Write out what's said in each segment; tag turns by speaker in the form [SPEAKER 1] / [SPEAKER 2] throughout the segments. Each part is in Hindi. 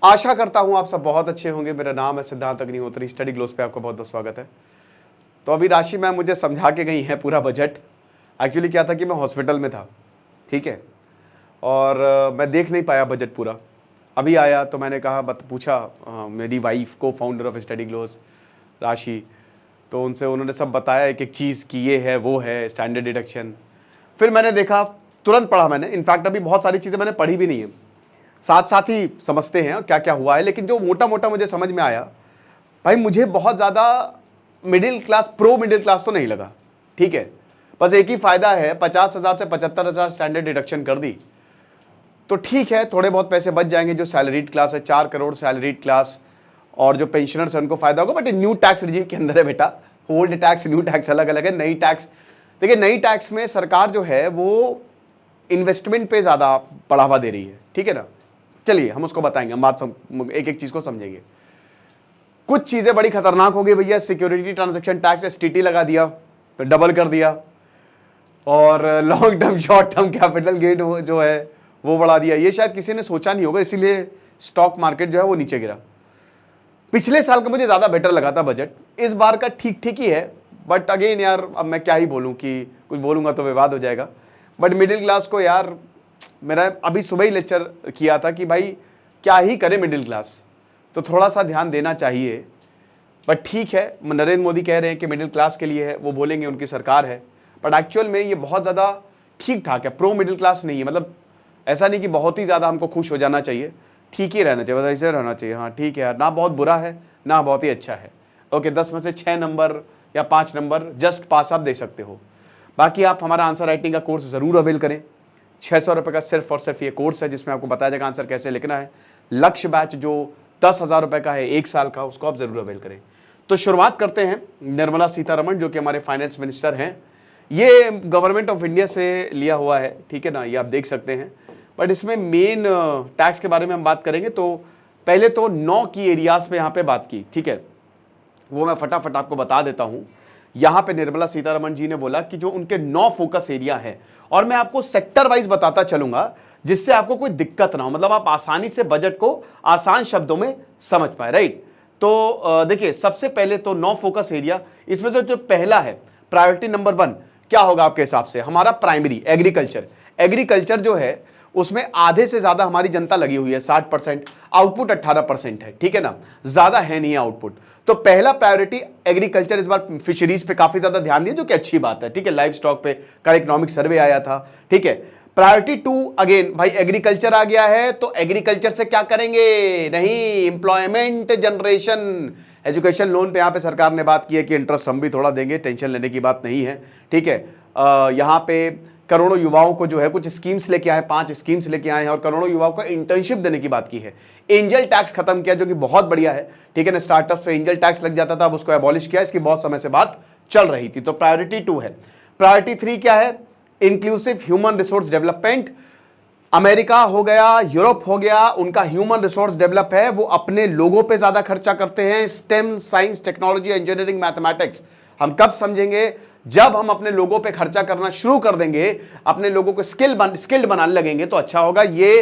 [SPEAKER 1] आशा करता हूं आप सब बहुत अच्छे होंगे। मेरा नाम है सिद्धांत अग्निहोत्री, स्टडी ग्लोस पे आपका बहुत बहुत स्वागत है। तो अभी राशि मैम मुझे समझा के गई है पूरा बजट। एक्चुअली क्या था कि मैं हॉस्पिटल में था, ठीक है, और मैं देख नहीं पाया बजट पूरा। अभी आया तो मैंने कहा पूछा मेरी वाइफ को फाउंडर ऑफ स्टडी ग्लोस राशि, तो उनसे उन्होंने सब बताया एक एक चीज़ कि ये है वो है स्टैंडर्ड डिडक्शन। फिर मैंने देखा, तुरंत पढ़ा मैंने। इनफैक्ट अभी बहुत सारी चीज़ें मैंने पढ़ी भी नहीं है, साथ साथ ही समझते हैं क्या क्या हुआ है। लेकिन जो मोटा मोटा मुझे समझ में आया, भाई मुझे बहुत ज़्यादा middle class, pro middle class तो नहीं लगा, ठीक है। बस एक ही फायदा है, 50,000 से 75,000 स्टैंडर्ड डिडक्शन कर दी तो ठीक है, थोड़े बहुत पैसे बच जाएंगे। जो सैलरीड क्लास है, 4 करोड़ सैलरीड क्लास, और जो पेंशनर्स है उनको फायदा होगा। बट न्यू टैक्स रिजीम के अंदर है बेटा, ओल्ड टैक्स न्यू टैक्स अलग अलग है। नई टैक्स, देखिए नई टैक्स में सरकार जो है वो इन्वेस्टमेंट पे ज़्यादा बढ़ावा दे रही है, ठीक है ना। चलिए हम उसको बताएंगे, हम एक एक चीज़ को समझेंगे। कुछ चीज़ें बड़ी खतरनाक हो गई भैया। सिक्योरिटी ट्रांजैक्शन टैक्स एसटीटी लगा दिया, तो डबल कर दिया, और long term short term capital gain जो है वो बढ़ा दिया। ये शायद किसी ने सोचा नहीं होगा, इसीलिए स्टॉक मार्केट जो है वो नीचे गिरा। पिछले साल का मुझे ज़्यादा बेटर लगा था बजट, इस बार का ठीक ठीक ही है। बट अगेन यार, अब मैं क्या ही बोलूँ, कि कुछ बोलूँगा तो विवाद हो जाएगा। बट मिडिल क्लास को यार, मेरा अभी सुबह ही लेक्चर किया था कि भाई क्या ही करे मिडिल क्लास, तो थोड़ा सा ध्यान देना चाहिए। बट ठीक है, नरेंद्र मोदी कह रहे हैं कि मिडिल क्लास के लिए है, वो बोलेंगे, उनकी सरकार है। बट एक्चुअल में ये बहुत ज़्यादा ठीक ठाक है, प्रो मिडिल क्लास नहीं है। मतलब ऐसा नहीं कि बहुत ही ज़्यादा हमको खुश हो जाना चाहिए, ठीक ही रहना चाहिए, बस ऐसे रहना चाहिए। हाँ ठीक है यार, ना बहुत बुरा है ना बहुत ही अच्छा है। ओके, 10 में से 6 नंबर या 5 नंबर जस्ट पास आप दे सकते हो। बाकी आप हमारा आंसर राइटिंग का कोर्स ज़रूर अवेल करें। 600 रुपये का सिर्फ और सिर्फ ये कोर्स है, जिसमें आपको बताया जाएगा आंसर कैसे लिखना है। लक्ष्य बैच जो 10,000 रुपये का है 1 साल का, उसको आप ज़रूर अवेल करें। तो शुरुआत करते हैं। निर्मला सीतारमण जो कि हमारे फाइनेंस मिनिस्टर हैं, ये गवर्नमेंट ऑफ इंडिया से लिया हुआ है, ठीक है ना, ये आप देख सकते हैं। बट इसमें मेन टैक्स के बारे में हम बात करेंगे। तो पहले तो 9 की एरियाज पे यहाँ पे बात की, ठीक है, वो मैं फटाफट आपको बता देता हूं। यहां पे निर्मला सीतारमण जी ने बोला कि जो उनके 9 फोकस एरिया है, और मैं आपको सेक्टर वाइज बताता चलूंगा, जिससे आपको कोई दिक्कत ना हो, मतलब आप आसानी से बजट को आसान शब्दों में समझ पाए, राइट। तो देखिए, सबसे पहले तो 9 फोकस एरिया, इसमें से जो पहला है प्रायोरिटी नंबर 1 क्या होगा आपके हिसाब से? हमारा प्राइमरी एग्रीकल्चर। एग्रीकल्चर जो है उसमें आधे से ज्यादा हमारी जनता लगी हुई है, 60%, आउटपुट 18% है, ठीक है ना, ज्यादा है नहीं आउटपुट। तो पहला प्रायोरिटी एग्रीकल्चर। इस बार फिशरीज पे काफी ज्यादा ध्यान दिया, जो कि अच्छी बात है, ठीक है। लाइव स्टॉक पे का इकोनॉमिक सर्वे आया था, ठीक है। प्रायोरिटी 2 अगेन भाई एग्रीकल्चर आ गया है, तो एग्रीकल्चर से क्या करेंगे? नहीं, एम्प्लॉयमेंट जनरेशन। एजुकेशन लोन पे यहाँ पे सरकार ने बात की है कि इंटरेस्ट हम भी थोड़ा देंगे, टेंशन लेने की बात नहीं है, ठीक है। यहाँ पे करोड़ों युवाओं को जो है कुछ स्कीम्स लेके आए, 5 स्कीम्स लेके आए हैं, और करोड़ों युवाओं को इंटर्नशिप देने की बात की है। एंजल टैक्स खत्म किया, जो कि बहुत बढ़िया है, ठीक है ना। स्टार्टअप पे एंजल टैक्स लग जाता था, अब उसको एबॉलिश किया, इसकी बहुत समय से बात चल रही थी। तो प्रायोरिटी 2 है। प्रायोरिटी 3 क्या है? Inclusive human resource development. America हो गया, यूरोप हो गया, उनका ह्यूमन रिसोर्स डेवलप है, वो अपने लोगों पे ज्यादा खर्चा करते हैं। Stem, science, technology, engineering, mathematics. हम कब समझेंगे? जब हम अपने लोगों पे खर्चा करना शुरू कर देंगे, अपने लोगों को स्किल्ड बनाने लगेंगे, तो अच्छा होगा। ये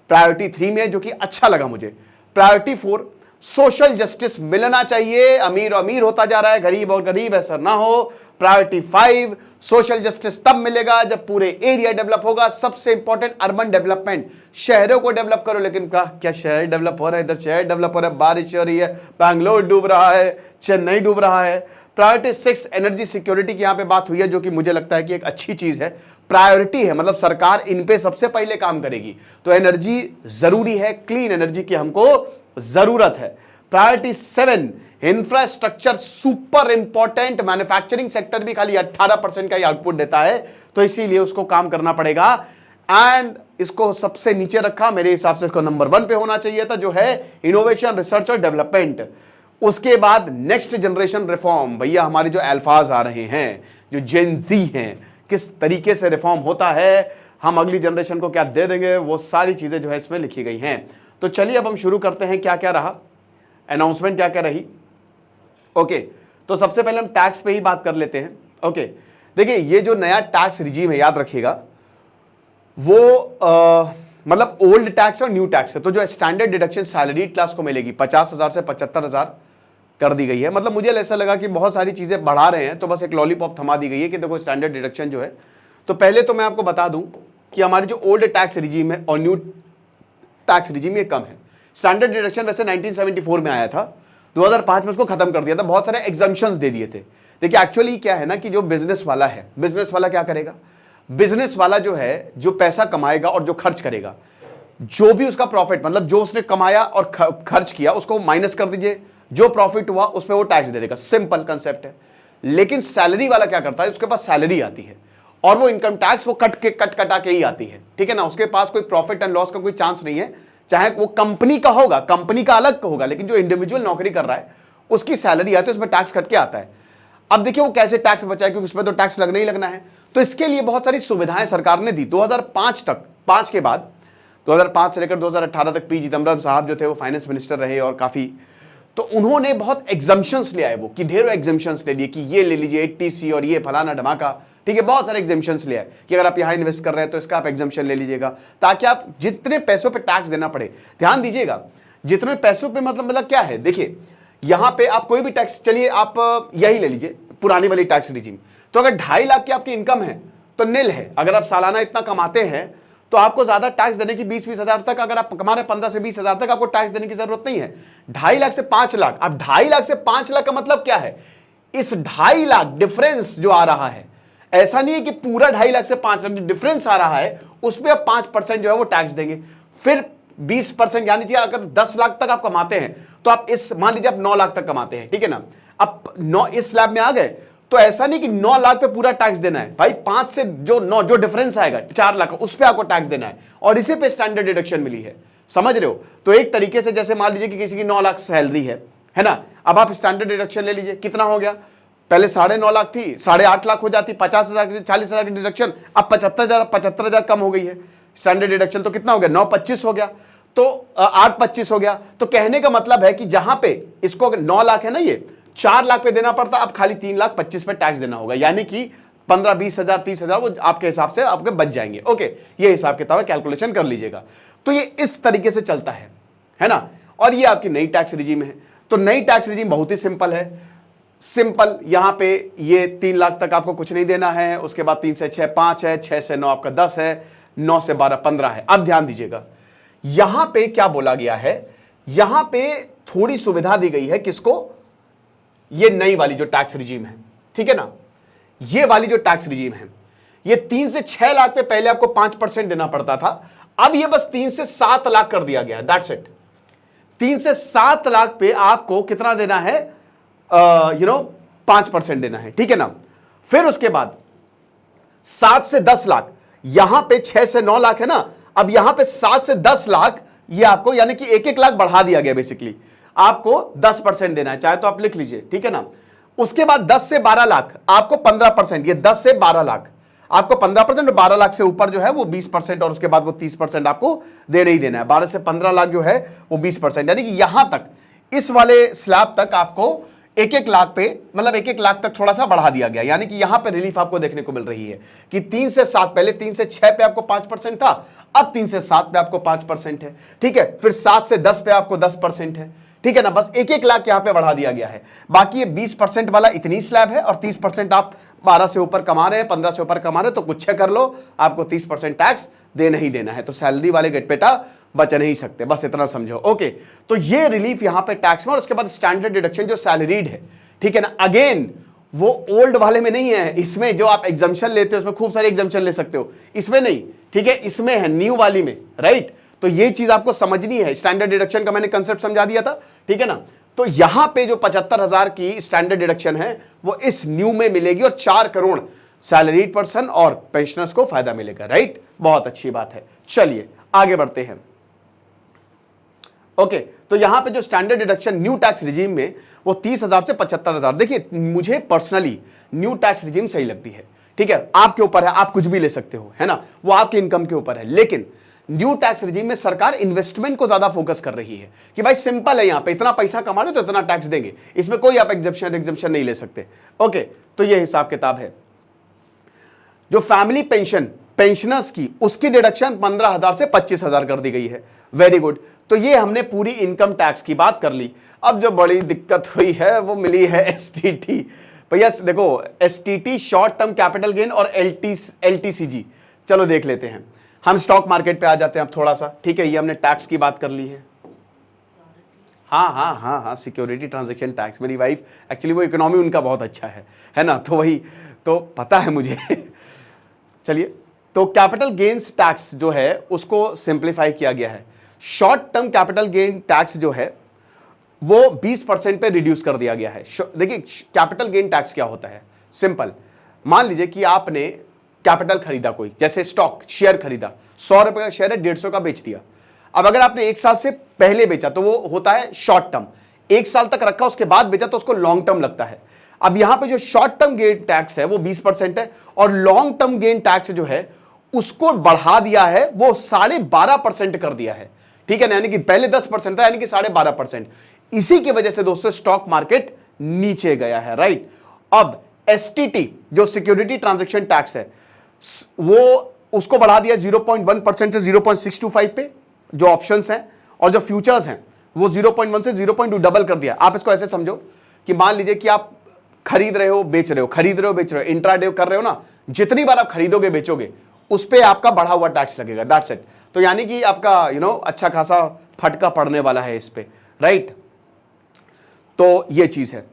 [SPEAKER 1] प्रायोरिटी 3 में, जो कि अच्छा लगा मुझे। प्रायोरिटी 4 सोशल जस्टिस मिलना चाहिए। अमीर अमीर होता जा रहा है, गरीब और गरीब ऐसा ना हो। प्रायोरिटी 5 सोशल जस्टिस तब मिलेगा जब पूरे एरिया डेवलप होगा। सबसे इंपॉर्टेंट अर्बन डेवलपमेंट, शहरों को डेवलप करो। लेकिन क्या शहर डेवलप हो रहा है? इधर शहर डेवलप हो रहा है, बारिश हो रही है, बैंगलोर डूब रहा है, चेन्नई डूब रहा है। प्रायोरिटी 6 एनर्जी सिक्योरिटी की यहां पे बात हुई है, जो कि मुझे लगता है कि एक अच्छी चीज है। प्रायोरिटी है, मतलब सरकार इन पे सबसे पहले काम करेगी। तो एनर्जी जरूरी है, क्लीन एनर्जी की हमको जरूरत है। Priority 7 infrastructure, super important. Manufacturing sector भी खाली 18% का ही आउटपुट देता है, तो इसीलिए उसको काम करना पड़ेगा। एंड इसको सबसे नीचे रखा, मेरे हिसाब से इसको नंबर 1 पे होना चाहिए था, जो है इनोवेशन, रिसर्च और डेवलपमेंट। उसके बाद नेक्स्ट जनरेशन रिफॉर्म। भैया हमारे जो अल्फाज आ रहे हैं, जो जेन जी हैं, किस तरीके से रिफॉर्म होता है, हम अगली जनरेशन को क्या दे देंगे, वो सारी चीजें जो है इसमें लिखी गई हैं। तो चलिए अब हम शुरू करते हैं, क्या क्या रहा अनाउंसमेंट, क्या क्या रही। ओके, तो सबसे पहले हम टैक्स पे ही बात कर लेते हैं। ओके, देखिए ये जो नया टैक्स रिजीम है, याद रखिएगा, वो मतलब ओल्ड टैक्स और न्यू टैक्स है। तो जो स्टैंडर्ड डिडक्शन सैलरी क्लास को मिलेगी 50,000 से 75,000 कर दी गई है। मतलब मुझे ऐसा लगा कि बहुत सारी चीजें बढ़ा रहे हैं, तो बस एक लॉलीपॉप थमा दी गई है कि देखो स्टैंडर्ड डिडक्शन जो है। तो पहले तो मैं आपको बता दूं कि हमारी जो ओल्ड टैक्स रिजीम है और न्यू टैक्स रिजीम ये कम है। स्टैंडर्ड डिडक्शन वैसे 1974 में आया था, 2005 में उसको खत्म कर दिया था, बहुत सारे एग्जम्पशंस दे दिए थे। देखिए एक्चुअली क्या है ना कि जो बिजनेस वाला है, बिजनेस वाला क्या करेगा, बिजनेस वाला जो है जो पैसा कमाएगा और जो खर्च करेगा, जो भी उसका प्रॉफिट मतलब जो उसने कमाया और खर्च किया उसको माइनस कर दीजिए, जो प्रॉफिट हुआ उस पर वो टैक्स दे देगा। सिंपल कंसेप्ट है। लेकिन सैलरी वाला क्या करता है, उसके पास सैलरी आती है और वो इनकम टैक्स वो कटा के ही आती है, ठीक है ना। उसके पास कोई प्रॉफिट एंड लॉस का कोई चांस नहीं है, चाहे वो कंपनी का होगा, कंपनी का अलग होगा, लेकिन जो इंडिविजुअल नौकरी कर रहा है उसकी सैलरी आती है, उसमें टैक्स कट के आता है। अब देखिए वो कैसे टैक्स बचाए, क्योंकि उसमें तो टैक्स लगना ही लगना है। तो इसके लिए बहुत सारी सुविधाएं सरकार ने दी 2005 तक। 5 के बाद 2005 से लेकर 2018 तक पी चिदम्बरम साहब जो थे वो फाइनेंस मिनिस्टर रहे और काफी, तो उन्होंने बहुत एग्जम्पशंस ले आए, वो कि ढेरों एग्जम्पशंस ले लिए कि ये ले लीजिए 80C और ये फलाना धमाका, ठीक है। बहुत सारे एग्जम्पशंस ले आए कि अगर आप यहां इन्वेस्ट कर रहे हैं तो इसका आप एग्जम्पशन ले लीजिएगा, ताकि आप जितने पैसों पे टैक्स देना पड़े, ध्यान दीजिएगा जितने पैसों पे मतलब क्या है, देखिए यहां पे आप कोई भी टैक्स, चलिए आप यही ले लीजिए पुरानी वाली टैक्स रिजीम। तो अगर 2.5 लाख की आपकी इनकम है तो निल है। अगर आप सालाना इतना कमाते हैं तो आपको ज्यादा टैक्स देने की 20-20 हजार तक, अगर आप कमा रहे 15 से 20 हजार तक आपको टैक्स देने की जरूरत नहीं है। 2.5 लाख से 5 लाख, अब 2.5 लाख से 5 लाख का मतलब क्या है, इस 2.5 लाख डिफरेंस जो आ रहा है, ऐसा नहीं है कि पूरा 2.5 लाख से 5 लाख डिफरेंस आ रहा है उसमें आप 5% जो है वो टैक्स देंगे। फिर 20% यानी कि अगर 10 लाख तक आप कमाते हैं तो आप इस, मान लीजिए आप 9 लाख तक कमाते हैं, ठीक है ना, अब 9 इस स्लैब में आ गए, तो ऐसा नहीं कि 9 लाख पे पूरा टैक्स देना है भाई, 5 से जो 9 जो डिफरेंस आएगा 4 लाख उस पे आपको टैक्स देना है, और इसी पे स्टैंडर्ड डिडक्शन मिली है, समझ रहे हो। तो एक तरीके से जैसे मान लीजिए कि किसी की 9 लाख सैलरी है ना, अब आप स्टैंडर्ड डिडक्शन ले लीजिए, कितना हो गया, पहले 9.5 लाख थी, 8.5 लाख हो जाती, 50,000 40,000 की डिडक्शन, अब 75,000 कम हो गई है स्टैंडर्ड डिडक्शन, तो कितना हो गया, 9.25 हो गया, तो 8.25 हो गया। तो कहने का मतलब है कि जहां पे इसको 9 लाख है ना, ये 4 लाख पे देना पड़ता, अब खाली 3,25,000 पे टैक्स देना होगा, यानी कि 15-20 हजार 30 हजार वो आपके हिसाब से आपके बच जाएंगे। ओके, ये हिसाब किताब है, कैलकुलेशन कर लीजिएगा। तो ये इस तरीके से चलता है ना। और ये आपकी नई टैक्स रिजीम है। तो नई टैक्स रिजीम बहुत ही सिंपल है, सिंपल। यहां पे ये 3 लाख तक आपको कुछ नहीं देना है, उसके बाद 3 से 6 5 है, 6 से 9 आपका 10 है, 9 से 12 15 है। अब ध्यान दीजिएगा यहां पे क्या बोला गया है, यहां पे थोड़ी सुविधा दी गई है, किसको, ये नई वाली जो टैक्स रिजीम है, ठीक है ना, ये वाली जो टैक्स रिजीम है, ये 3 से 6 लाख पे पहले आपको 5% देना पड़ता था, अब ये बस 3 से 7 लाख कर दिया गया है, दैट्स इट। 3 से 7 लाख पे आपको कितना देना है, 5% देना है, ठीक है ना। फिर उसके बाद 7 से 10 लाख, यहां पे 6 से 9 लाख है ना, अब यहां पे 7 से 10 लाख ये आपको, यानी कि 1-1 लाख बढ़ा दिया गया, बेसिकली आपको 10% देना है, चाहे तो आप लिख लीजिए, ठीक है ना। उसके बाद 10 से 12 लाख आपको 15%, ये 10 से 12 लाख आपको 15%, और 12 लाख से ऊपर जो है वो 20%, और उसके बाद वो 30% आपको देना ही देना है। 12 से 15 लाख जो है वो 20%, यानी कि यहां तक इस वाले स्लैब तक आपको 1-1 लाख पे, मतलब 1-1 लाख तक थोड़ा सा बढ़ा दिया गया, यानी कि यहां पे रिलीफ आपको देखने को मिल रही है कि 3 से 7, पहले 3 से 6 पे आपको 5% था, अब 3 से 7 पे आपको 5% है, ठीक है। फिर 7 से 10 पे आपको 10% है, ठीक है ना। बस 1-1 लाख यहां पे बढ़ा दिया गया है। बाकी ये 20% वाला इतनी स्लैब है, और 30% आप 12 से ऊपर कमा रहे हैं, 15 से ऊपर कमा रहे हैं तो कुछ कर लो, आपको 30% टैक्स देना ही देना है। तो सैलरी वाले गटपेटा बच नहीं सकते, बस इतना समझो। ओके, तो ये रिलीफ यहां पे टैक्स में। और उसके बाद स्टैंडर्ड डिडक्शन जो सैलरीड है, ठीक है ना, अगेन वो ओल्ड वाले में नहीं है, इसमें जो आप एग्जम्पशन लेते हो उसमें खूब सारे एग्जम्पशन ले सकते हो, इसमें नहीं, ठीक है, इसमें है न्यू वाली में, राइट। तो ये चीज आपको समझनी है, स्टैंडर्ड डिडक्शन का मैंने कंसेप्ट समझा दिया था, ठीक है ना। तो यहां पे जो 75,000 की स्टैंडर्ड डिडक्शन है वो इस न्यू में मिलेगी, और 4 करोड़ सैलरीड पर्सन और पेंशनर्स को फायदा मिलेगा, राइट। बहुत अच्छी बात है, चलिए आगे बढ़ते हैं। ओके, तो यहां पे जो standard deduction new tax regime में वो 30,000 से 75,000, देखिए मुझे पर्सनली न्यू टैक्स रिजीम सही लगती है, ठीक है। आपके ऊपर है, आप कुछ भी ले सकते हो, है ना, वो आपके इनकम के ऊपर है। लेकिन न्यू टैक्स रिजीम में सरकार इन्वेस्टमेंट को ज्यादा फोकस कर रही है कि भाई सिंपल है, यहां पे इतना पैसा कमा रहे हो तो इतना टैक्स देंगे, इसमें कोई आप एग्जम्पशन नहीं ले सकते। ओके, तो ये हिसाब किताब है। जो फैमिली पेंशन पेंशनर्स की उसकी डिडक्शन 15,000 से 25,000 कर दी गई है। Very good. तो ये हमने पूरी इनकम टैक्स की बात कर ली। अब जो बड़ी दिक्कत हुई है वो मिली है एसटीटी। भैया देखो, STT short term capital gain और एलटीसीजी। चलो देख लेते हैं। हम स्टॉक मार्केट पे आ जाते हैं अब थोड़ा सा, ठीक है। ये हमने टैक्स की बात कर ली है। हाँ, सिक्योरिटी ट्रांजैक्शन टैक्स। मेरी वाइफ एक्चुअली वो इकोनॉमी उनका बहुत अच्छा है ना, तो वही तो पता है मुझे। चलिए, तो कैपिटल गेन्स टैक्स जो है उसको सिंप्लीफाई किया गया है। Short term capital gain tax जो है वो 20% पे रिड्यूस कर दिया गया है। देखिए, कैपिटल गेन टैक्स क्या होता है, सिंपल। मान लीजिए कि आपने कैपिटल खरीदा, कोई जैसे स्टॉक शेयर खरीदा, 100 रुपए का शेयर है, 150 का बेच दिया। अब अगर आपने 1 साल से पहले बेचा तो वो होता है शॉर्ट टर्म, 1 साल तक रखा उसके बाद बेचा तो उसको लॉन्ग टर्म लगता है। अब यहां पे जो शॉर्ट टर्म गेन टैक्स है वो 20% है, और लॉन्ग टर्म गेन टैक्स जो है उसको बढ़ा दिया है, वो 12.5% कर दिया है, ठीक है ना। यानी कि पहले 10% था, यानी कि 12.5%। इसी की वजह से दोस्तों स्टॉक मार्केट नीचे गया है, राइट। अब एसटीटी जो सिक्योरिटी ट्रांजैक्शन टैक्स है वो उसको बढ़ा दिया 0.1% से 0.625 पे जो ऑप्शंस हैं, और जो फ्यूचर्स हैं वो 0.1 से 0.2 डबल कर दिया। आप इसको ऐसे समझो कि मान लीजिए कि आप खरीद रहे हो बेच रहे हो, खरीद रहे हो बेच रहे हो, इंट्राडे कर रहे हो ना, जितनी बार आप खरीदोगे बेचोगे उस पे आपका बढ़ा हुआ टैक्स लगेगा, दैट्स इट। तो यानी कि आपका अच्छा खासा फटका पड़ने वाला है इस पे, राइट। तो ये चीज है।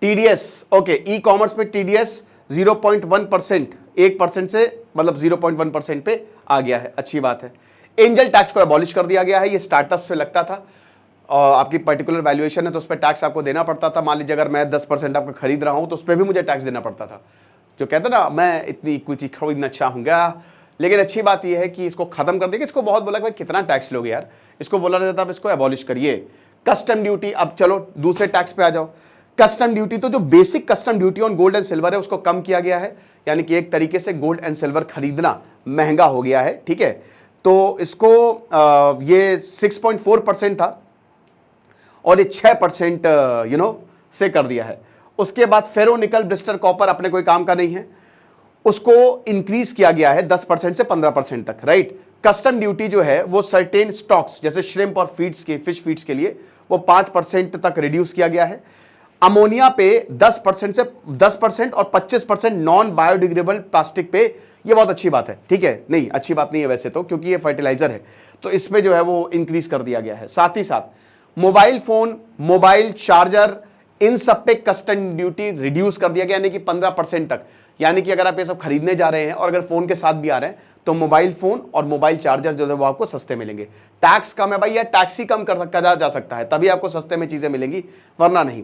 [SPEAKER 1] टीडीएस, ओके, ई कॉमर्स पे टीडीएस 0.1%, 1% से मतलब 0.1% पे आ गया है, अच्छी बात है। एंजल टैक्स को एबॉलिश कर दिया गया है। ये स्टार्टअप्स पे लगता था, और आपकी पर्टिकुलर वैल्यूएशन है तो उस पर टैक्स आपको देना पड़ता था। मान लीजिए अगर मैं 10% आपका खरीद रहा हूं तो उस पर भी मुझे टैक्स देना पड़ता था। जो कहते ना, मैं इतनी इक्विटी खरीदना चाहूंगा, लेकिन अच्छी बात यह है कि इसको खत्म कर देंगे। इसको बहुत बोला कि भाई कितना टैक्स लोगे यार, इसको बोला जाता है इसको एबॉलिश करिए। कस्टम ड्यूटी, अब चलो दूसरे टैक्स पे आ जाओ। कस्टम ड्यूटी, तो जो basic custom duty on gold and silver है उसको कम किया गया है, यानी कि एक तरीके से गोल्ड एंड सिल्वर खरीदना महंगा हो गया है, ठीक है। तो इसको ये 6.4% था और ये 6% से कर दिया है। उसके बाद फेरो निकल ब्लिस्टर कॉपर अपने कोई काम का नहीं है, उसको इंक्रीज किया गया है 10% से 15% तक, राइट। कस्टम ड्यूटी जो है वो सर्टेन स्टॉक्स जैसे श्रिम्प और फीड्स के, फिश फीड्स के लिए वो 5% तक रिड्यूस किया गया है। अमोनिया पे 10% और 25% नॉन बायोडिग्रेडेबल प्लास्टिक पे, ये बहुत अच्छी बात है, ठीक है। नहीं, अच्छी बात नहीं है वैसे तो, क्योंकि ये फर्टिलाइजर है, तो इसमें जो है वो इंक्रीज कर दिया गया है। साथ ही साथ मोबाइल फोन, मोबाइल चार्जर, इन सब पे कस्टम ड्यूटी रिड्यूस कर दिया गया, यानी कि 15% तक। यानी कि अगर आप ये सब खरीदने जा रहे हैं और अगर फोन के साथ भी आ रहे हैं तो मोबाइल फोन और मोबाइल चार्जर जो है वो आपको सस्ते मिलेंगे। टैक्स कम है भाई, या टैक्स ही कम करा जा सकता है, तभी आपको सस्ते में चीजें मिलेंगी, वरना नहीं।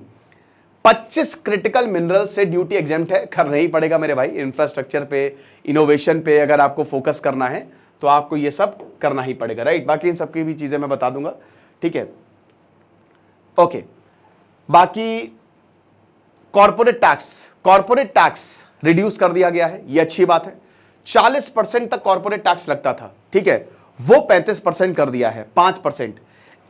[SPEAKER 1] 25 क्रिटिकल मिनरल से ड्यूटी एग्जेम्प्ट है, करना ही पड़ेगा मेरे भाई। इंफ्रास्ट्रक्चर पे, इनोवेशन पे अगर आपको फोकस करना है तो आपको ये सब करना ही पड़ेगा, राइट। बाकी इन सबकी भी चीजें मैं बता दूंगा, ठीक है, ओके। बाकी कॉर्पोरेट टैक्स रिड्यूस कर दिया गया है, ये अच्छी बात है। 40% तक कॉर्पोरेट टैक्स लगता था, ठीक है, वो 35% कर दिया है, 5%।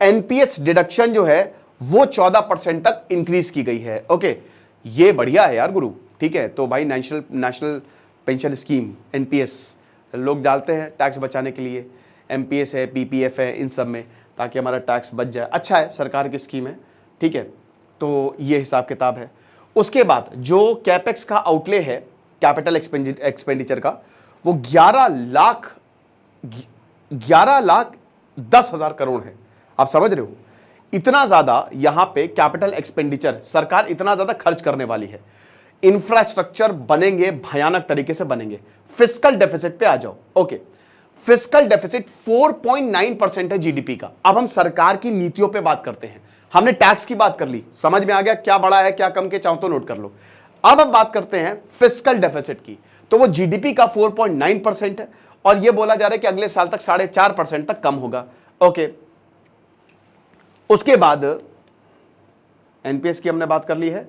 [SPEAKER 1] एनपीएस डिडक्शन जो है वो 14% तक इंक्रीज की गई है, ओके। ये बढ़िया है यार गुरु, ठीक है। तो भाई नेशनल पेंशन स्कीम एनपीएस लोग डालते हैं टैक्स बचाने के लिए, एमपीएस है, पीपीएफ है, इन सब में, ताकि हमारा टैक्स बच जाए। अच्छा है, सरकार की स्कीम है, ठीक है। तो ये हिसाब किताब है। उसके बाद जो कैपेक्स का आउटले है, कैपिटल एक्सपेंडिचर का, वो 11,10,000 करोड़ है। आप समझ रहे हो, इतना ज्यादा यहां पे कैपिटल एक्सपेंडिचर, सरकार इतना ज्यादा खर्च करने वाली है। इंफ्रास्ट्रक्चर बनेंगे, भयानक तरीके से बनेंगे। फिस्कल डेफिसिट पे आ जाओ, ओके। फिस्कल डेफिसिट 4.9% है जीडीपी का। अब हम सरकार की नीतियों पे बात करते हैं। हमने टैक्स की बात कर ली, समझ में आ गया क्या बड़ा है क्या कम के, चाहो तो नोट कर लो। अब हम बात करते हैं फिस्कल डेफिसिट की, तो वो जीडीपी का 4.9% है, और ये बोला जा रहा है कि अगले साल तक 4.5% तक कम होगा, ओके। उसके बाद एनपीएस की हमने बात कर ली है।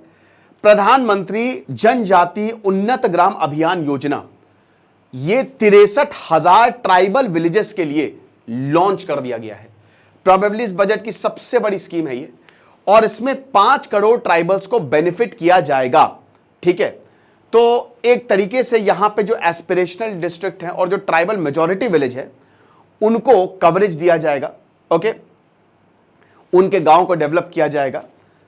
[SPEAKER 1] प्रधानमंत्री जनजाति उन्नत ग्राम अभियान योजना, ये 63,000 ट्राइबल विलेजेस के लिए लॉन्च कर दिया गया है। प्रोबेबली इस बजट की सबसे बड़ी स्कीम है ये, और इसमें 5 करोड़ ट्राइबल्स को बेनिफिट किया जाएगा, ठीक है। तो एक तरीके से यहां पे जो एस्पिरेशनल डिस्ट्रिक्ट है और जो ट्राइबल मेजॉरिटी विलेज है उनको कवरेज दिया जाएगा। ओके, उनके गांव को डेवलप किया जाएगा।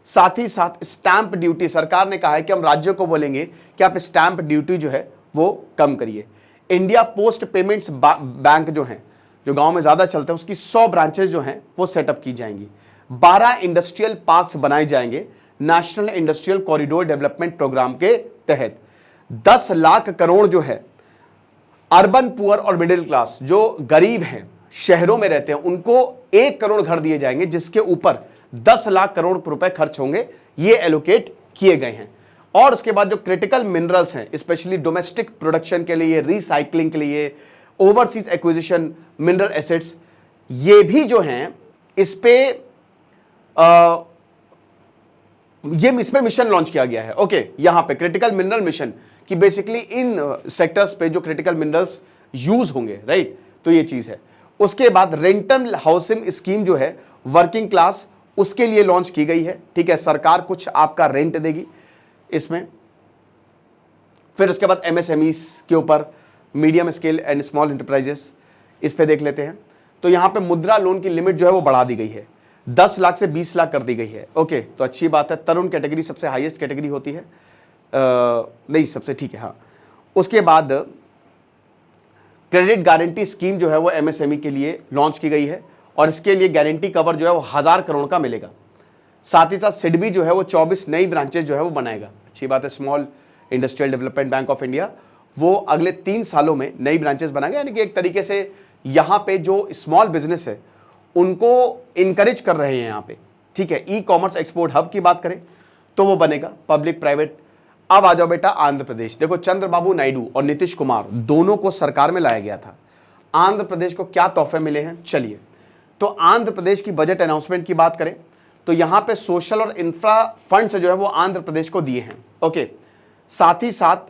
[SPEAKER 1] साथ ही साथ स्टैंप ड्यूटी, सरकार ने कहा है कि हम राज्यों को बोलेंगे कि आप स्टैंप ड्यूटी जो है वो कम करिए। इंडिया पोस्ट पेमेंट्स बैंक जो है, जो गांव में ज्यादा चलते हैं, उसकी 100 ब्रांचेस जो हैं वो सेटअप की जाएंगी। 12 इंडस्ट्रियल पार्क्स बनाए जाएंगे national industrial corridor development programme के तहत। 10 लाख करोड़ जो है अर्बन पुअर और मिडिल क्लास, जो गरीब हैं, शहरों में रहते हैं, उनको 1 करोड़ घर दिए जाएंगे, जिसके ऊपर 10 लाख करोड़ रुपए खर्च होंगे, ये एलोकेट किए गए हैं। और उसके बाद जो क्रिटिकल मिनरल्स हैं, स्पेशली डोमेस्टिक प्रोडक्शन के लिए, रिसाइकलिंग के लिए, ओवरसीज एक्विजिशन मिनरल एसेट्स, ये भी जो हैं इस पे इसमें मिशन लॉन्च किया गया है। ओके, यहां पे क्रिटिकल मिनरल मिशन कि बेसिकली इन सेक्टर्स पे जो क्रिटिकल मिनरल्स यूज होंगे, राइट, तो ये चीज है। उसके बाद रेंटल हाउसिंग स्कीम जो है वर्किंग क्लास, उसके लिए लॉन्च की गई है। ठीक है, सरकार कुछ आपका रेंट देगी इसमें। फिर उसके बाद एमएसएमईस के ऊपर, medium scale and small enterprises, इस पे देख लेते हैं। तो यहां पे मुद्रा लोन की लिमिट जो है वो बढ़ा दी गई है, 10 लाख से 20 लाख कर दी गई है। ओके, तो अच्छी बात है। तरुण कैटेगरी सबसे हाईएस्ट कैटेगरी होती है, नहीं सबसे, ठीक है, हाँ। उसके बाद क्रेडिट गारंटी स्कीम जो है वो एमएसएमई के लिए लॉन्च की गई है और इसके लिए गारंटी कवर जो है वो 1000 करोड़ का मिलेगा। साथ ही साथ सिडबी जो है वो 24 नई ब्रांचेस जो है वो बनाएगा। अच्छी बात है। Small industrial development bank of India वो अगले 3 सालों में नई ब्रांचेस बनाएगा, यानी कि एक तरीके से यहां पे जो स्मॉल बिजनेस है उनको इनकरेज कर रहे हैं यहां पे। ठीक है, ई कॉमर्स एक्सपोर्ट हब की बात करें तो वो बनेगा, पब्लिक प्राइवेट। अब आ जाओ बेटा आंध्र प्रदेश। देखो, चंद्रबाबू नायडू और नीतीश कुमार दोनों को सरकार में लाया गया था। आंध्र प्रदेश को क्या तोहफे मिले हैं, चलिए। तो आंध्र प्रदेश की बजट अनाउंसमेंट की बात करें तो यहां पे सोशल और इंफ्रा फंड्स जो है वो आंध्र प्रदेश को दिए हैं। ओके, साथ ही साथ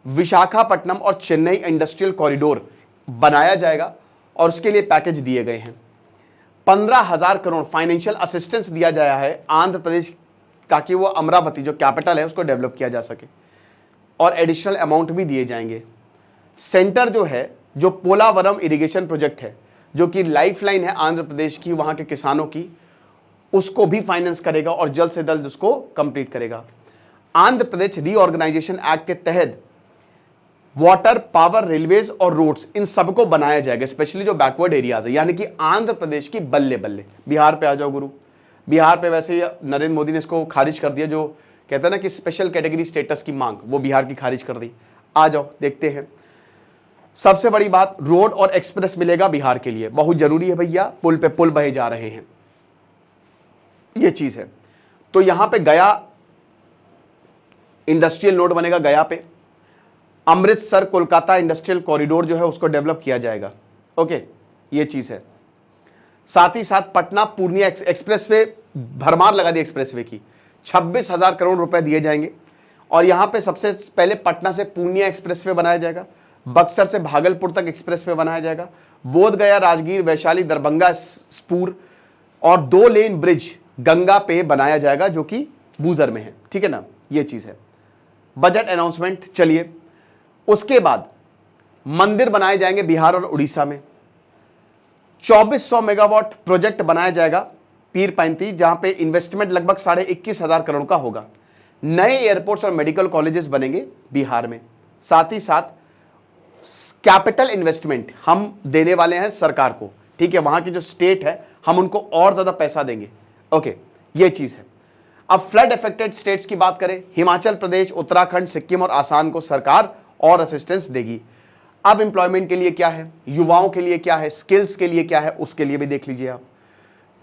[SPEAKER 1] विशाखापट्टनम और चेन्नई इंडस्ट्रियल कॉरिडोर बनाया जाएगा और उसके लिए पैकेज दिए गए हैं। 15,000 करोड़ फाइनेंशियल असिस्टेंस दिया गया है आंध्र प्रदेश, ताकि वो अमरावती जो कैपिटल है उसको डेवलप किया जा सके, और एडिशनल अमाउंट भी दिए जाएंगे। सेंटर जो है, जो पोलावरम इरिगेशन प्रोजेक्ट है, जो कि लाइफलाइन है आंध्र प्रदेश की, वहां के किसानों की, उसको भी फाइनेंस करेगा और जल्द से जल्द उसको कंप्लीट करेगा। आंध्र प्रदेश रीऑर्गेनाइजेशन एक्ट के तहत वाटर, पावर, रेलवेज और रोड्स, इन सबको बनाया जाएगा, स्पेशली जो बैकवर्ड एरियाज है, यानी कि आंध्र प्रदेश की बल्ले बल्ले। बिहार पे आ जाओ गुरु। बिहार पे वैसे ही नरेंद्र मोदी ने इसको खारिज कर दिया, जो कहते हैं ना कि स्पेशल कैटेगरी स्टेटस की मांग, वो बिहार की खारिज कर दी। आ जाओ देखते हैं। सबसे बड़ी बात, रोड और एक्सप्रेस मिलेगा बिहार के लिए, बहुत जरूरी है भैया, पुल पे पुल बहे जा रहे हैं, ये चीज है। तो यहां पे गया इंडस्ट्रियल नोड बनेगा, गया पे। अमृतसर कोलकाता इंडस्ट्रियल कॉरिडोर जो है उसको डेवलप किया जाएगा। ओके, ये चीज है। साथ ही साथ पटना पूर्णिया एक्सप्रेसवे, भरमार लगा दी एक्सप्रेसवे की, 26,000 करोड़ रुपए दिए जाएंगे। और यहां पे सबसे पहले पटना से पूर्णिया एक्सप्रेसवे बनाया जाएगा, बक्सर से भागलपुर तक एक्सप्रेसवे बनाया जाएगा, बोध गया, राजगीर, वैशाली, दरभंगा, स्पूर, और 2 लेन ब्रिज गंगा पे बनाया जाएगा जो कि बूजर में है। ठीक है ना, ये चीज है। बजट अनाउंसमेंट, चलिए। उसके बाद मंदिर बनाए जाएंगे बिहार और उड़ीसा में। 2400 मेगावाट प्रोजेक्ट बनाया जाएगा पीर पैंती, जहां पे इन्वेस्टमेंट लगभग 21,500 करोड़ का होगा। नए एयरपोर्ट्स और मेडिकल कॉलेजेस बनेंगे बिहार में। साथ ही साथ कैपिटल इन्वेस्टमेंट हम देने वाले हैं सरकार को। ठीक है, वहां की जो स्टेट है हम उनको और ज्यादा पैसा देंगे। ओके, ये चीज है। अब फ्लड अफेक्टेड स्टेट्स की बात करें, हिमाचल प्रदेश, उत्तराखंड, सिक्किम और आसाम को सरकार और असिस्टेंस देगी। अब एम्प्लॉयमेंट के लिए क्या है, युवाओं के लिए क्या है, स्किल्स के लिए क्या है, उसके लिए भी देख लीजिए आप।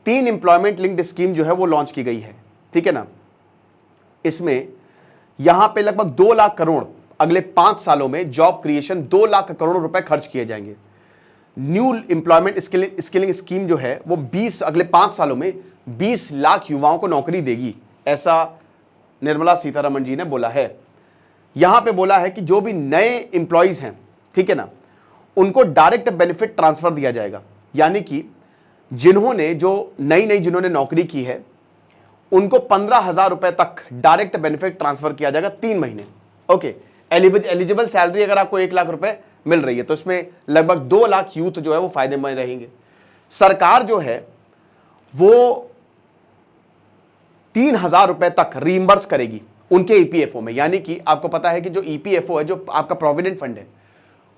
[SPEAKER 1] 3 एम्प्लॉयमेंट लिंक्ड स्कीम जो है वो लॉन्च की गई है। ठीक है ना, इसमें यहां पे लगभग 2 लाख करोड़ अगले 5 सालों में जॉब क्रिएशन, 2 लाख करोड़ रुपए खर्च किए जाएंगे। न्यू एम्प्लॉयमेंट स्किलिंग स्कीम जो है वो अगले 5 सालों में 20 लाख युवाओं को नौकरी देगी, ऐसा निर्मला सीतारमण जी ने बोला है। यहां पे बोला है कि जो भी नए एम्प्लॉइज हैं, ठीक है ना, उनको डायरेक्ट बेनिफिट ट्रांसफर दिया जाएगा, यानी कि जिन्होंने जिन्होंने नौकरी की है उनको 15,000 रुपए तक डायरेक्ट बेनिफिट ट्रांसफर किया जाएगा 3 महीने। ओके, एलिजिबल सैलरी अगर आपको 1 लाख रुपए मिल रही है तो इसमें लगभग 2 लाख यूथ जो है वो फायदेमंद रहेंगे। सरकार जो है वो 3,000 रुपए तक रीइंबर्स करेगी उनके ईपीएफओ में। यानी कि आपको पता है कि जो ईपीएफओ है, जो आपका प्रोविडेंट फंड है,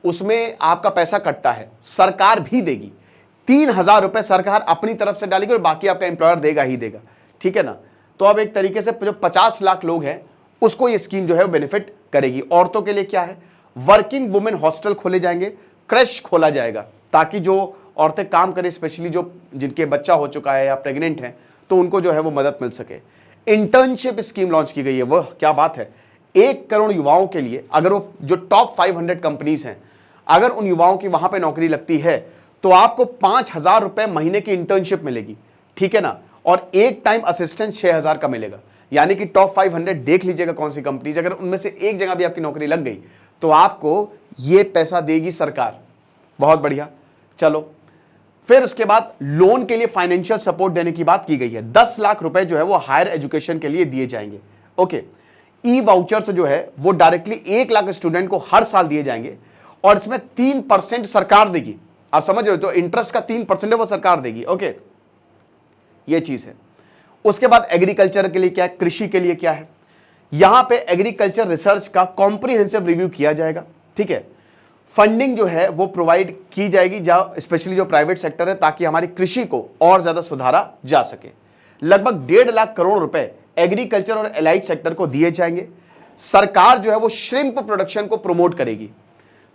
[SPEAKER 1] उसमें आपका पैसा कटता है, सरकार भी देगी। 3,000 रुपए सरकार अपनी तरफ से डालेगी और बाकी आपका एम्प्लॉयर देगा ही देगा, ठीक है ना। तो अब एक तरीके से जो 50 लाख लोग हैं उसको ये स्कीम जो है वो बेनिफिट करेगी। औरतों के लिए क्या है, वर्किंग वुमेन हॉस्टल खोले जाएंगे, क्रश खोला जाएगा, ताकि जो औरतें काम करें, स्पेशली जो जिनके बच्चा हो चुका है या प्रेग्नेंट हैं, तो उनको जो है वो मदद मिल सके। इंटर्नशिप स्कीम लॉन्च की गई है, वह क्या बात है। 1 करोड़ युवाओं के लिए, अगर वो जो टॉप 500 कंपनीज हैं, अगर उन युवाओं की वहां पे नौकरी लगती है तो आपको 5,000 रुपए महीने की इंटर्नशिप मिलेगी, ठीक है ना। और एक टाइम असिस्टेंट 6,000 का मिलेगा। यानी कि टॉप 500 देख लीजिएगा कौन सी कंपनीज, अगर उनमें से एक जगह भी आपकी नौकरी लग गई तो आपको ये पैसा देगी सरकार। बहुत बढ़िया। चलो फिर उसके बाद लोन के लिए फाइनेंशियल सपोर्ट देने की बात की गई है। 10 लाख रुपए जो है वो हायर एजुकेशन के लिए दिए जाएंगे। ओके, ई वाउचर्स जो है वो डायरेक्टली 1 लाख स्टूडेंट को हर साल दिए जाएंगे और इसमें 3% सरकार देगी। आप समझ रहे हो, तो इंटरेस्ट का 3% है वो सरकार देगी। ओके, ये चीज है। उसके बाद एग्रीकल्चर के लिए क्या है, कृषि के लिए क्या है, यहां पे एग्रीकल्चर रिसर्च का कॉम्प्रिहेंसिव रिव्यू किया जाएगा, ठीक है। फंडिंग जो है वो प्रोवाइड की जाएगी स्पेशली जो प्राइवेट सेक्टर है, ताकि हमारी कृषि को और ज्यादा सुधारा जा सके। लगभग 1.5 लाख करोड़ रुपए एग्रीकल्चर और एलाइड सेक्टर को दिए जाएंगे। सरकार जो है वो श्रिम्प प्रोडक्शन को प्रमोट करेगी।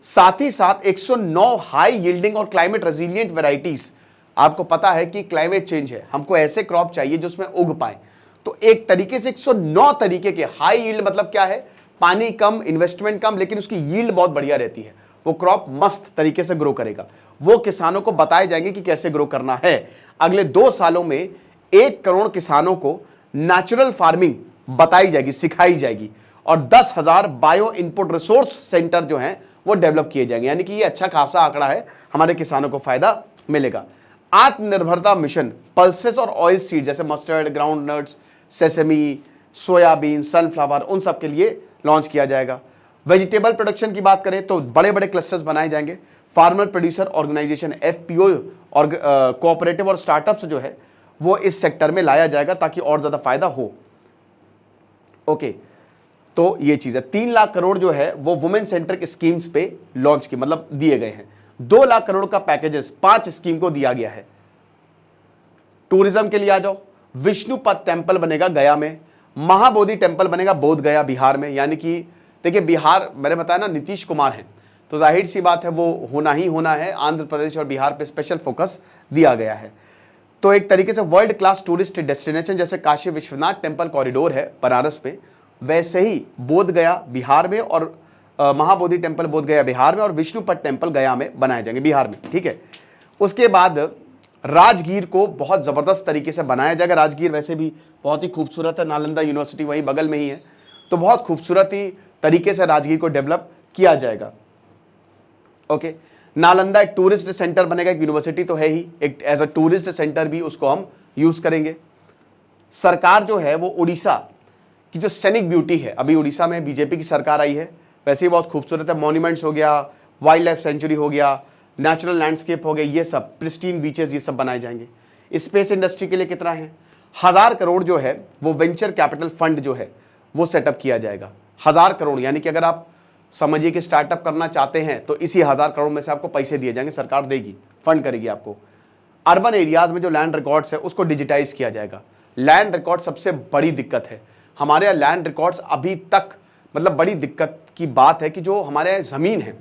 [SPEAKER 1] साथ ही साथ 109 हाई यील्डिंग और क्लाइमेट रेजिलिएंट वेराइटीज, आपको पता है कि क्लाइमेट चेंज है, हमको ऐसे क्रॉप चाहिए जो उसमें उग पाए, तो एक तरीके से 109 तरीके के हाई यील्ड, मतलब क्या है, पानी कम, इन्वेस्टमेंट कम, लेकिन उसकी यील्ड बहुत बढ़िया रहती है, वो क्रॉप मस्त तरीके से ग्रो करेगा। वो किसानों को बताए जाएंगे कि कैसे ग्रो करना है। अगले 2 सालों में 1 करोड़ किसानों को नेचुरल फार्मिंग बताई जाएगी, सिखाई जाएगी, और 10,000 बायो इनपुट रिसोर्स सेंटर जो हैं वो डेवलप किए जाएंगे। यानी कि ये अच्छा खासा आंकड़ा है, हमारे किसानों को फायदा मिलेगा। आत्मनिर्भरता मिशन पल्सेस और ऑयल सीड जैसे mustard, ground nuts, sesame, soybean, sunflower, उन सब के लिए लॉन्च किया जाएगा। वेजिटेबल प्रोडक्शन की बात करें तो बड़े बड़े क्लस्टर्स बनाए जाएंगे। फार्मर प्रोड्यूसर ऑर्गेनाइजेशन, एफपीओ और कोऑपरेटिव और स्टार्टअप्स जो है वो इस सेक्टर में लाया जाएगा ताकि और ज्यादा फायदा हो। ओके, तो ये चीज है। 3 लाख करोड़ जो है वो वुमेन सेंट्रिक स्कीम्स पे लॉन्च की, मतलब दिए गए हैं। 2 लाख करोड़ का पैकेजेस 5 स्कीम को दिया गया है। टूरिज्म के लिए आ जाओ, विष्णुपद टेम्पल बनेगा गया में, महाबोधि टेम्पल बनेगा बोध गया बिहार में। यानी कि देखिए, बिहार मैंने बताया ना नीतीश कुमार है, तो जाहिर सी बात है वो होना ही होना है। आंध्र प्रदेश और बिहार पे स्पेशल फोकस दिया गया है। तो एक तरीके से वर्ल्ड क्लास टूरिस्ट डेस्टिनेशन जैसे काशी विश्वनाथ टेम्पल कॉरिडोर है बनारस पे, वैसे ही बोध गया बिहार में और महाबोधि टेम्पल बोध गया बिहार में और विष्णुपद टेम्पल गया में बनाए जाएंगे बिहार में, ठीक है। उसके बाद राजगीर को बहुत जबरदस्त तरीके से बनाया जाएगा। राजगीर वैसे भी बहुत ही खूबसूरत है, नालंदा यूनिवर्सिटी वहीं बगल में ही है, तो बहुत खूबसूरत ही तरीके से राजगीर को डेवलप किया जाएगा। ओके, नालंदा एक टूरिस्ट सेंटर बनेगा, एक यूनिवर्सिटी तो है ही, एक एज अ टूरिस्ट सेंटर भी उसको हम यूज करेंगे। सरकार जो है वो उड़ीसा की जो सैनिक ब्यूटी है, अभी उड़ीसा में बीजेपी की सरकार आई है, वैसे ही बहुत खूबसूरत है। मॉन्यूमेंट्स हो गया, वाइल्ड लाइफ सेंचुरी हो गया, नेचुरल लैंडस्केप हो गए, ये सब प्रिस्टीन बीचेस, ये सब बनाए जाएंगे। स्पेस इंडस्ट्री के लिए कितना है, 1000 करोड़ जो है वो वेंचर कैपिटल फंड जो है वो सेटअप किया जाएगा। 1000 करोड़, यानी कि अगर आप समझिए कि स्टार्टअप करना चाहते हैं तो इसी 1000 करोड़ में से आपको पैसे दिए जाएंगे, सरकार देगी, फंड करेगी आपको। अर्बन एरियाज में जो लैंड रिकॉर्ड्स है उसको डिजिटाइज किया जाएगा। लैंड रिकॉर्ड सबसे बड़ी दिक्कत है हमारे यहाँ, लैंड रिकॉर्ड्स अभी तक, मतलब बड़ी दिक्कत की बात है कि जो हमारे यहाँ ज़मीन है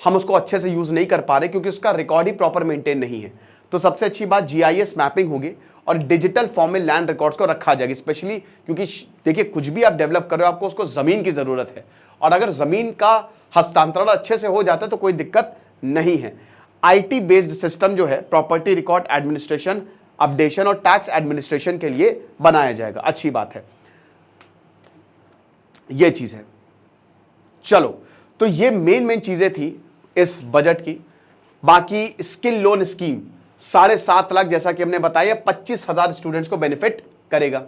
[SPEAKER 1] हम उसको अच्छे से यूज़ नहीं कर पा रहे क्योंकि उसका रिकॉर्ड ही प्रॉपर मेंटेन नहीं है। तो सबसे अच्छी बात जीआईएस मैपिंग होगी और डिजिटल फॉर्म में लैंड रिकॉर्ड्स को रखा जाएगा, स्पेशली क्योंकि देखिए कुछ भी आप डेवलप कर रहे हो आपको उसको ज़मीन की ज़रूरत है, और अगर ज़मीन का हस्तांतरण अच्छे से हो जाता है तो कोई दिक्कत नहीं है। आईटी बेस्ड सिस्टम जो है प्रॉपर्टी रिकॉर्ड एडमिनिस्ट्रेशन, अपडेशन और टैक्स एडमिनिस्ट्रेशन के लिए बनाया जाएगा। अच्छी बात है, ये चीज है। चलो, तो ये मेन चीजें थी इस बजट की। बाकी स्किल लोन स्कीम 7.5 लाख, जैसा कि हमने बताया, 25,000 स्टूडेंट्स को बेनिफिट करेगा।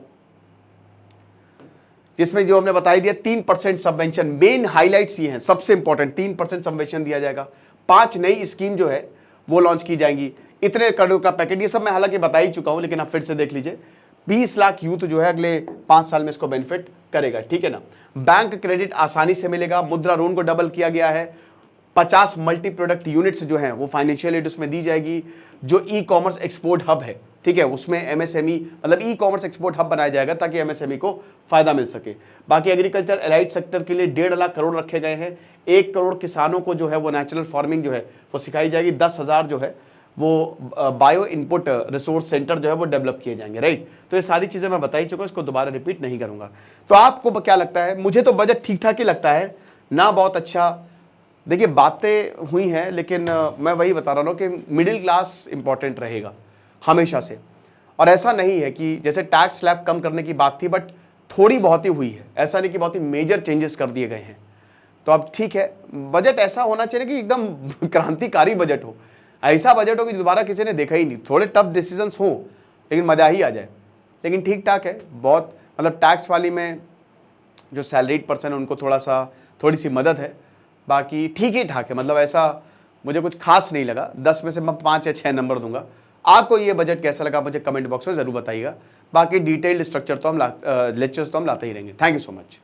[SPEAKER 1] जिसमें जो हमने बताई दिया 3% सबवेंशन, मेन हाईलाइट्स ये हैं, सबसे इंपॉर्टेंट 3% सबवेंशन दिया जाएगा, 5 नई स्कीम जो है वो लॉन्च की जाएंगी, इतने करोड़ का पैकेट, ये सब मैं हालांकि बता ही चुका हूं, लेकिन आप फिर से देख लीजिए। 20 लाख यूथ जो है अगले 5 साल में इसको बेनिफिट करेगा, ठीक है ना। बैंक क्रेडिट आसानी से मिलेगा, मुद्रा लोन को डबल किया गया है, 50 मल्टी प्रोडक्ट यूनिट्स जो हैं वो फाइनेंशियल एड उसमें दी जाएगी। जो ई कॉमर्स एक्सपोर्ट हब है, ठीक है, उसमें एमएसएमई मतलब ई कॉमर्स एक्सपोर्ट हब बनाया जाएगा ताकि एमएसएमई को फायदा मिल सके। बाकी एग्रीकल्चर एलाइड सेक्टर के लिए 1.5 लाख करोड़ रखे गए हैं, 1 करोड़ किसानों को जो है वो नेचुरल फार्मिंग जो है वो सिखाई जाएगी, 10,000 जो है वो बायो इनपुट रिसोर्स सेंटर जो है वो डेवलप किए जाएंगे, राइट। तो ये सारी चीजें मैं बता ही चुका हूं, इसको दोबारा रिपीट नहीं करूंगा। तो आपको क्या लगता है? मुझे तो बजट ठीक ठाक ही लगता है ना, बहुत अच्छा। देखिए बातें हुई हैं, लेकिन मैं वही बता रहा हूं कि मिडिल क्लास इंपॉर्टेंट रहेगा हमेशा से, और ऐसा नहीं है कि जैसे टैक्स स्लैब कम करने की बात थी बट थोड़ी बहुत ही हुई है, ऐसा नहीं कि बहुत ही मेजर चेंजेस कर दिए गए हैं। तो अब ठीक है, बजट ऐसा होना चाहिए कि एकदम क्रांतिकारी बजट हो, ऐसा बजट हो कि दोबारा किसी ने देखा ही नहीं, थोड़े टफ डिसीजंस हो लेकिन मजा ही आ जाए। लेकिन ठीक ठाक है बहुत, मतलब टैक्स वाली में जो सैलरीड पर्सन है उनको थोड़ी सी मदद है, बाकी ठीक ही ठाक है, मतलब ऐसा मुझे कुछ खास नहीं लगा। 10 में से मैं 5 या 6 नंबर दूंगा। आपको ये बजट कैसा लगा मुझे कमेंट बॉक्स में जरूर बताइएगा। बाकी डिटेल्ड स्ट्रक्चर तो हम लेक्चर्स तो हम लाते ही रहेंगे। Thank you so much.